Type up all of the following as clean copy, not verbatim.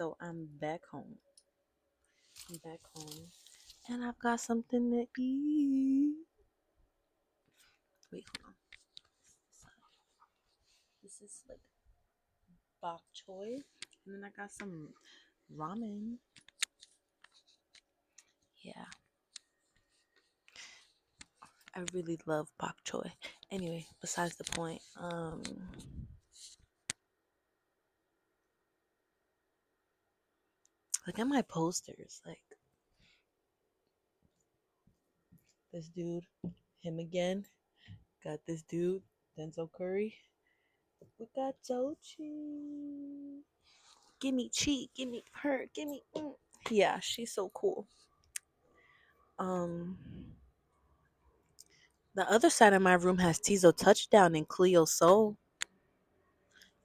So I'm back home. I'm back home. And I've got something to eat. Wait, hold on. This is like bok choy. And then I got some ramen. Yeah. I really love bok choy. Anyway, besides the point. Look at my posters. Like this dude, him again. Got this dude, Denzel Curry. We got Dochi. Gimme cheat, gimme her, gimme. Yeah, she's so cool. Um, the other side of my room has Tizo Touchdown and Cleo Soul.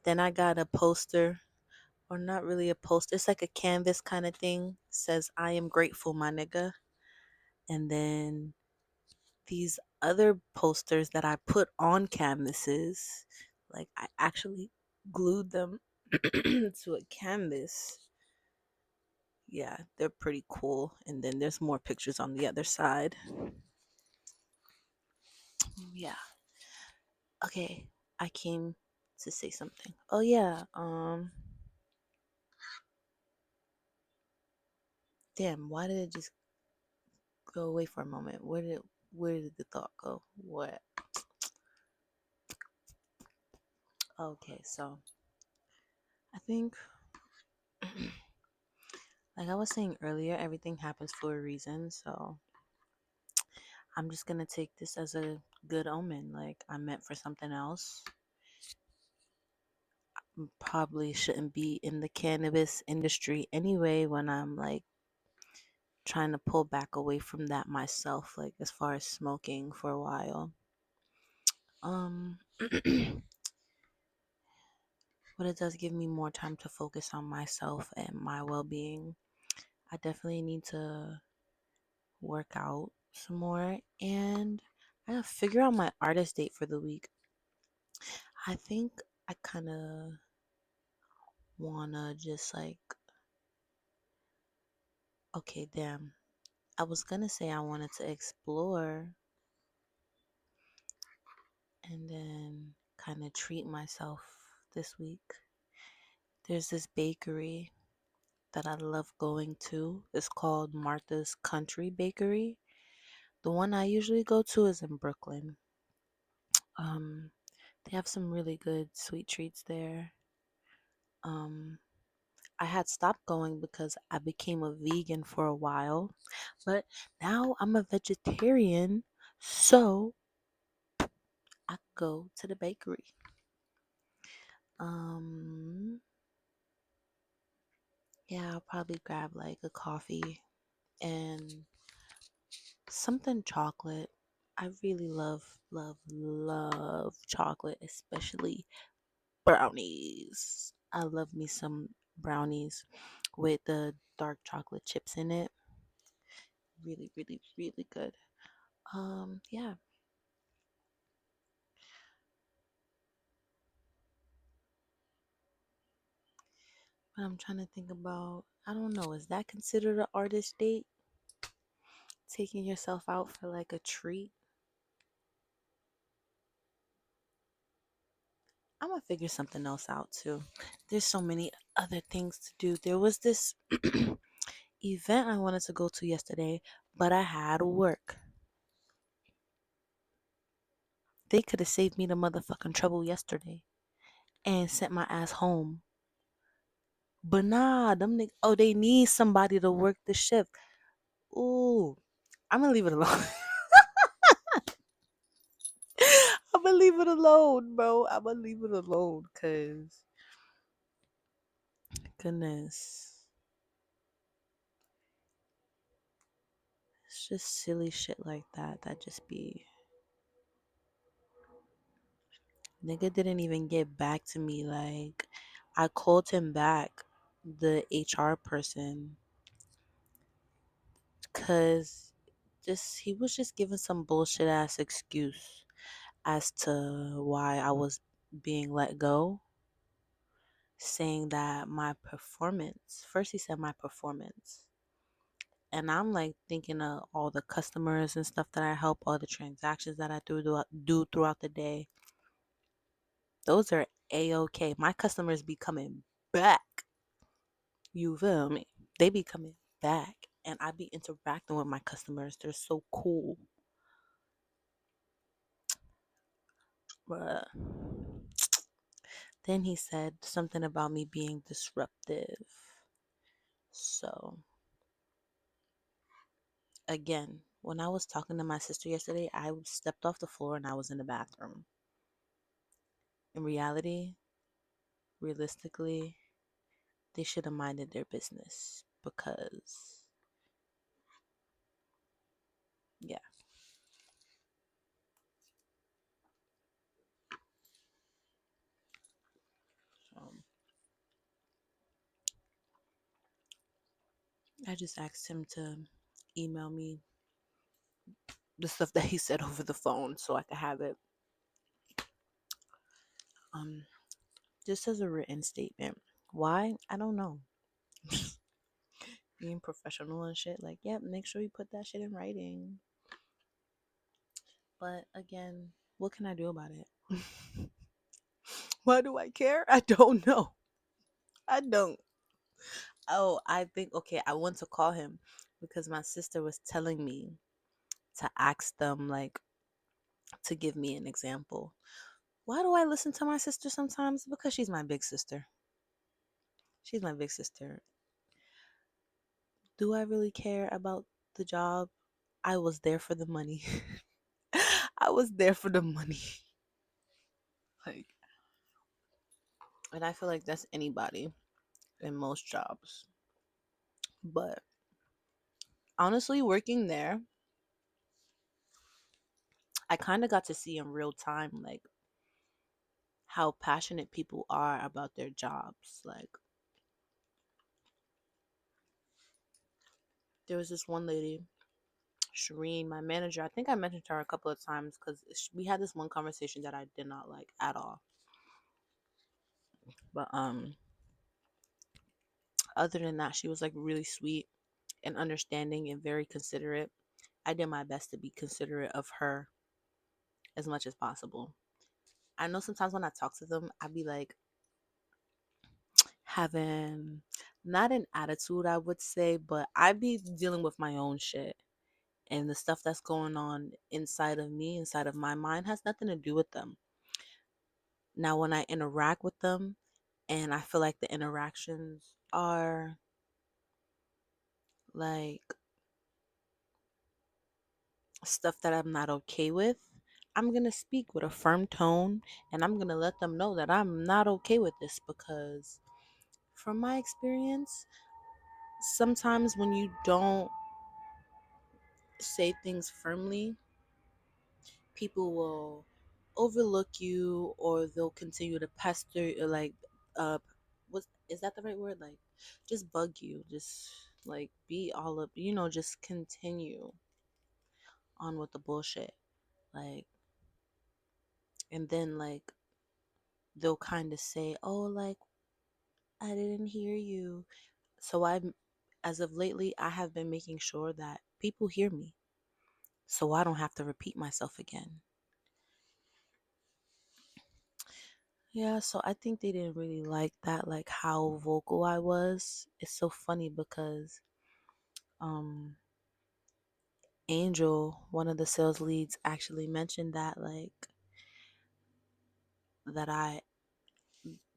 Then I got a poster, or not really a poster. It's like a canvas kind of thing. Says "I am grateful, my nigga." And then these other posters that I put on canvases, like I actually glued them to a canvas. Yeah, they're pretty cool. And then there's more pictures on the other side. Yeah. Okay, I came to say something. Oh yeah. Damn, why did it just go away for a moment? Where did the thought go? What? Okay, so I think like I was saying earlier, everything happens for a reason. So I'm just gonna take this as a good omen. Like I'm meant for something else. Probably shouldn't be in the cannabis industry anyway when I'm like trying to pull back away from that myself, like as far as smoking for a while. But it does give me more time to focus on myself and my well-being. I definitely need to work out some more, and I gotta figure out my artist date for the week. I think I kind of wanna just like, okay, damn. I was gonna say I wanted to explore and then kind of treat myself this week. There's this bakery that I love going to. It's called Martha's Country Bakery. The one I usually go to is in Brooklyn. Um, they have some really good sweet treats there. Um, I had stopped going because I became a vegan for a while, but now I'm a vegetarian, so I go to the bakery. Um, yeah, I'll probably grab like a coffee and something chocolate. I really love chocolate, especially brownies. I love me some brownies with the dark chocolate chips in it. Really, really, really good. Yeah. But I'm trying to think about, I don't know, is that considered an artist date? Taking yourself out for like a treat? I'm gonna figure something else out too. There's so many other things to do. There was this event I wanted to go to yesterday, but I had work. They could have saved me the motherfucking trouble yesterday and sent my ass home. But nah, them niggas, oh, they need somebody to work the shift. Ooh, I'm gonna leave it alone. I'm gonna leave it alone, bro. I'm gonna leave it alone, cause goodness, it's just silly shit like that. That just be nigga didn't even get back to me. Like I called him back, the HR person, cause just he was just giving some bullshit ass excuse as to why I was being let go. saying that my performance, first he said my performance. And I'm like thinking of all the customers and stuff that I help, all the transactions that I do throughout the day. Those are a-okay. My customers be coming back. You feel me? They be coming back. And I be interacting with my customers. They're so cool. But then he said something about me being disruptive. So, again, when I was talking to my sister yesterday, I stepped off the floor and I was in the bathroom. In reality, realistically, they should have minded their business because, yeah. Um, I just asked him to email me the stuff that he said over the phone so I could have it um just as a written statement. Why? I don't know. Being professional and shit, like, yeah, make sure you put that shit in writing. But again, what can I do about it? Why do I care? I don't know. I don't. Oh, I think, okay, I want to call him because my sister was telling me to ask them, like, to give me an example. Why do I listen to my sister sometimes? Because she's my big sister. She's my big sister. Do I really care about the job? I was there for the money. I was there for the money. Like, and I feel like that's anybody in most jobs. But honestly, working there, I kind of got to see in real time, like, how passionate people are about their jobs. Like, there was this one lady, Shireen, my manager. I think I mentioned her a couple of times because we had this one conversation that I did not like at all. But other than that, she was like really sweet and understanding and very considerate. I did my best to be considerate of her as much as possible. I know sometimes when I talk to them, I be like having not an attitude, I would say, but I be dealing with my own shit. And the stuff that's going on inside of me, inside of my mind, has nothing to do with them. Now, when I interact with them and I feel like the interactions are like stuff that I'm not okay with, I'm going to speak with a firm tone and I'm going to let them know that I'm not okay with this because, from my experience, sometimes when you don't say things firmly, people will overlook you or they'll continue to pester, like, what is that the right word? Like, just bug you, just like be all up, just continue on with the bullshit. Like, and then, like, they'll kind of say, oh, like, I didn't hear you. So as of lately, I have been making sure that people hear me so I don't have to repeat myself again. Yeah, so I think they didn't really like that, like how vocal I was. It's so funny because um Angel, one of the sales leads, actually mentioned that, like, that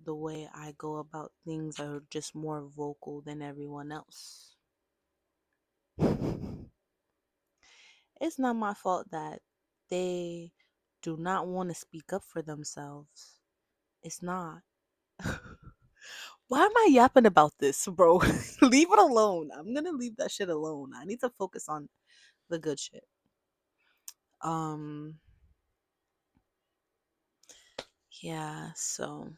the way I go about things are just more vocal than everyone else. It's not my fault that they do not want to speak up for themselves. It's not. Why am I yapping about this, bro? Leave it alone. I'm gonna leave that shit alone. I need to focus on the good shit. Um, yeah, so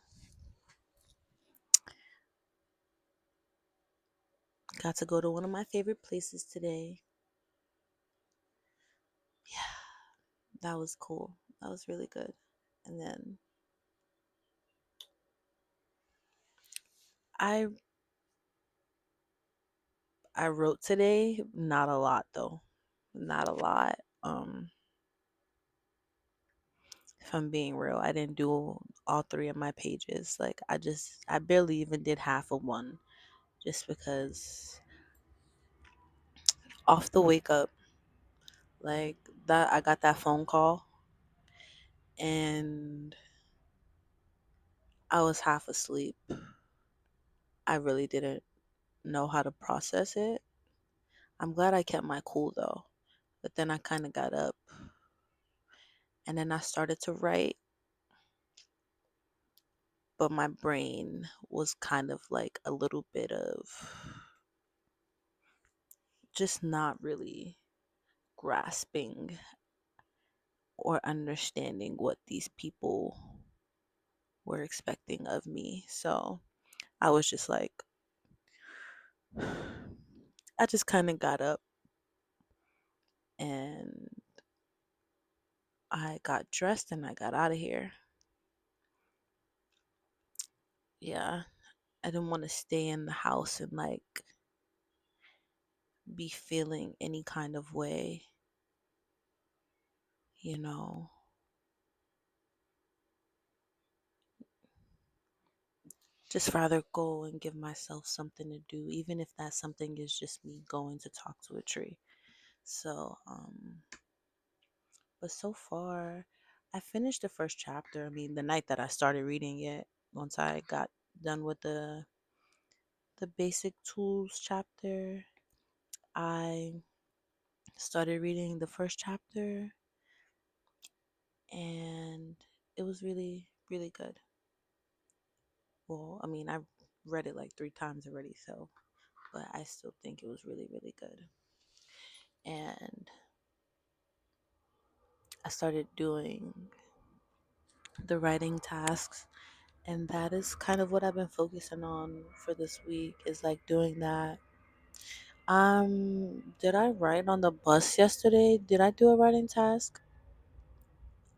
got to go to one of my favorite places today. Yeah, that was cool. That was really good. And then I I wrote today, not a lot though. Not a lot. If I'm being real, I didn't do all three of my pages. Like I barely even did half of one just because off the wake up, like that I got that phone call and I was half asleep. I really didn't know how to process it. I'm glad I kept my cool though. But then I kind of got up and then I started to write, but my brain was kind of like a little bit of just not really grasping or understanding what these people were expecting of me. So I was just like, I just kind of got up and I got dressed and I got out of here. Yeah, I didn't want to stay in the house and like be feeling any kind of way, you know. Just rather go and give myself something to do, even if that something is just me going to talk to a tree. So, but so far, I finished the first chapter. I mean, the night that I started reading it, once I got done with the basic tools chapter, I started reading the first chapter, and it was really, really good. Well, I mean, I've read it like 3 times already, so, but I still think it was really, really good. And I started doing the writing tasks, and that is kind of what I've been focusing on for this week is like doing that. Did I write on the bus yesterday? Did I do a writing task?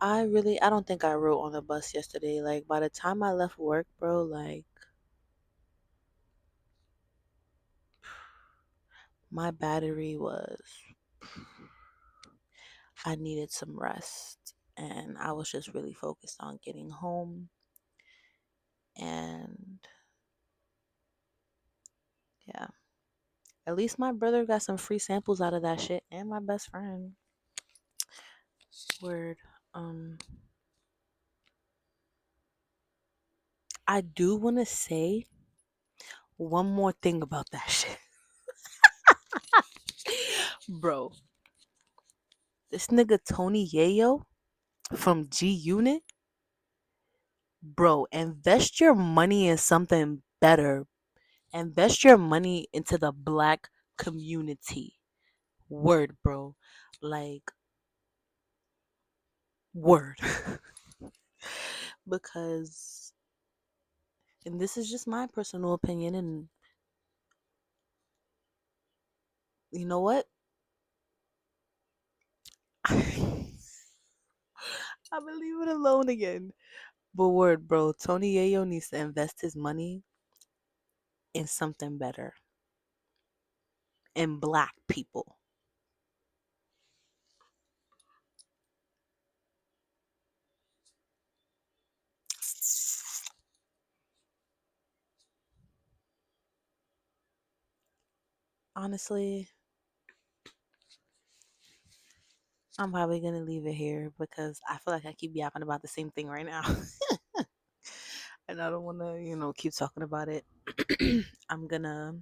I don't think I wrote on the bus yesterday. Like by the time I left work, bro, like my battery was I needed some rest and I was just really focused on getting home and yeah. At least my brother got some free samples out of that shit and my best friend. Word. Um I do want to say one more thing about that shit. Bro, this nigga Tony Yayo from G Unit, bro, invest your money in something better. Invest your money into the black community. Word, bro. Like, word. Because, and this is just my personal opinion, and you know what? I'm gonna leave it alone again. But word, bro, Tony Yayo needs to invest his money in something better. In black people. Honestly, I'm probably gonna leave it here because I feel like I keep yapping about the same thing right now. And I don't wanna, keep talking about it. I'm gonna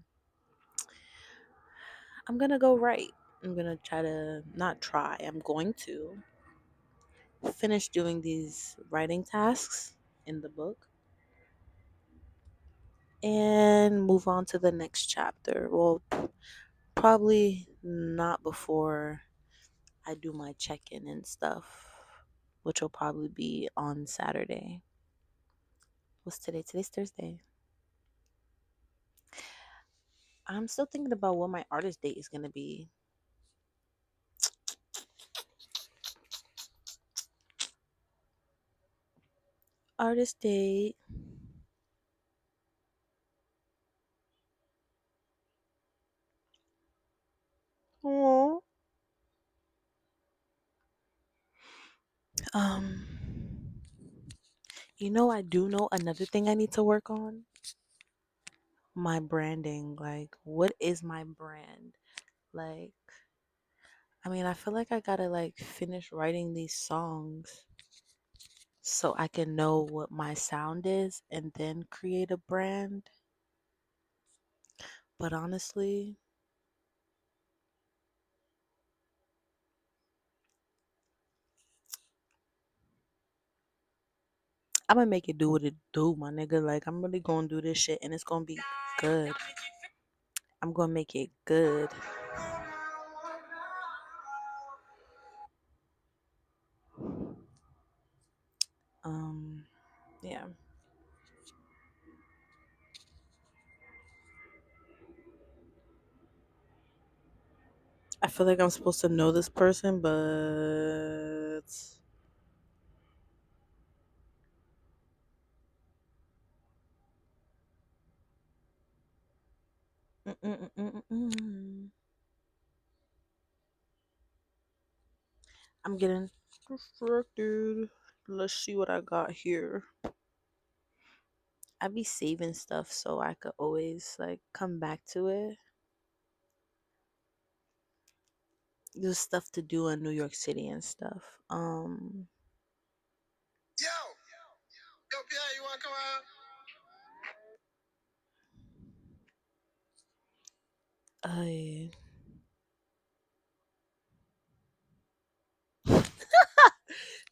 I'm gonna go write. I'm gonna try to not try. I'm going to finish doing these writing tasks in the book and move on to the next chapter. Well, probably not before I do my check-in and stuff, which will probably be on Saturday. What's today? Today's Thursday. I'm still thinking about what my artist date is gonna be. Artist date. Um, I do know another thing I need to work on. My branding. Like, what is my brand? Like, I mean, I feel like I gotta like finish writing these songs so I can know what my sound is and then create a brand. But honestly, I'm gonna make it do what it do, my nigga. Like, I'm really gonna do this shit and it's gonna be good. I'm gonna make it good. Um, yeah. I feel like I'm supposed to know this person, but Mm-mm-mm-mm-mm. I'm getting distracted. Let's see what I got here. I be saving stuff so I could always like come back to it. There's stuff to do in New York City and stuff. Yo, Pierre, you wanna come out?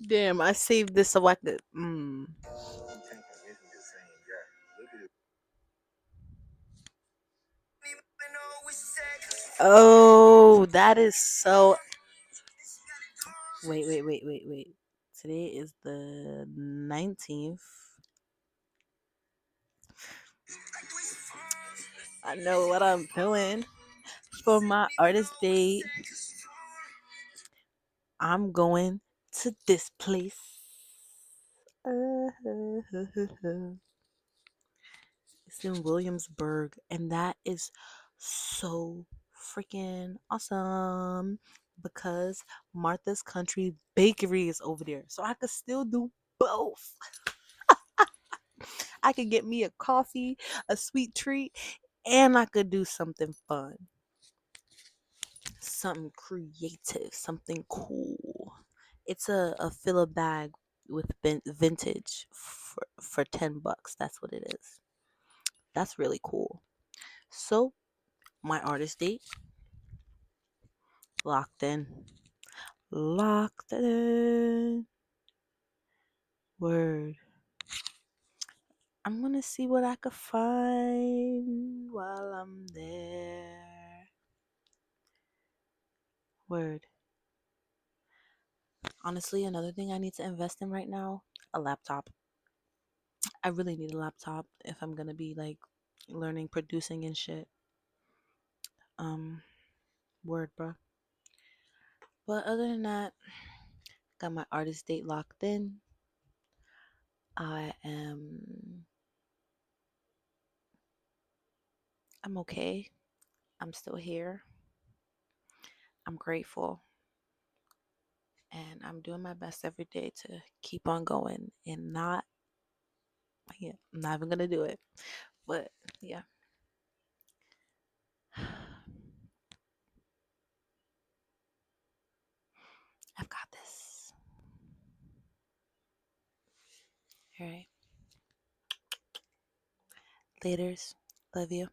Damn, I saved this so I could. Oh, that is so. Wait. Today is the 19th. I know what I'm doing for my artist date. I'm going to this place. It's in Williamsburg, and that is so freaking awesome because Martha's Country Bakery is over there. So I could still do both. I could get me a coffee, a sweet treat, and I could do something fun, something creative, something cool. It's a fill a bag with vintage for $10. That's what it is. That's really cool. So my artist date locked in. Locked in. Word. I'm gonna see what I could find while I'm there. Word. Honestly, another thing I need to invest in right now, a laptop. I really need a laptop if I'm gonna be like learning producing and shit. Um, word, bro. But other than that, got my artist date locked in. I am. I'm okay. I'm still here. I'm grateful. And I'm doing my best every day to keep on going and not, yeah, I'm not even gonna do it. But yeah, I've got this. All right. Laters. Love you.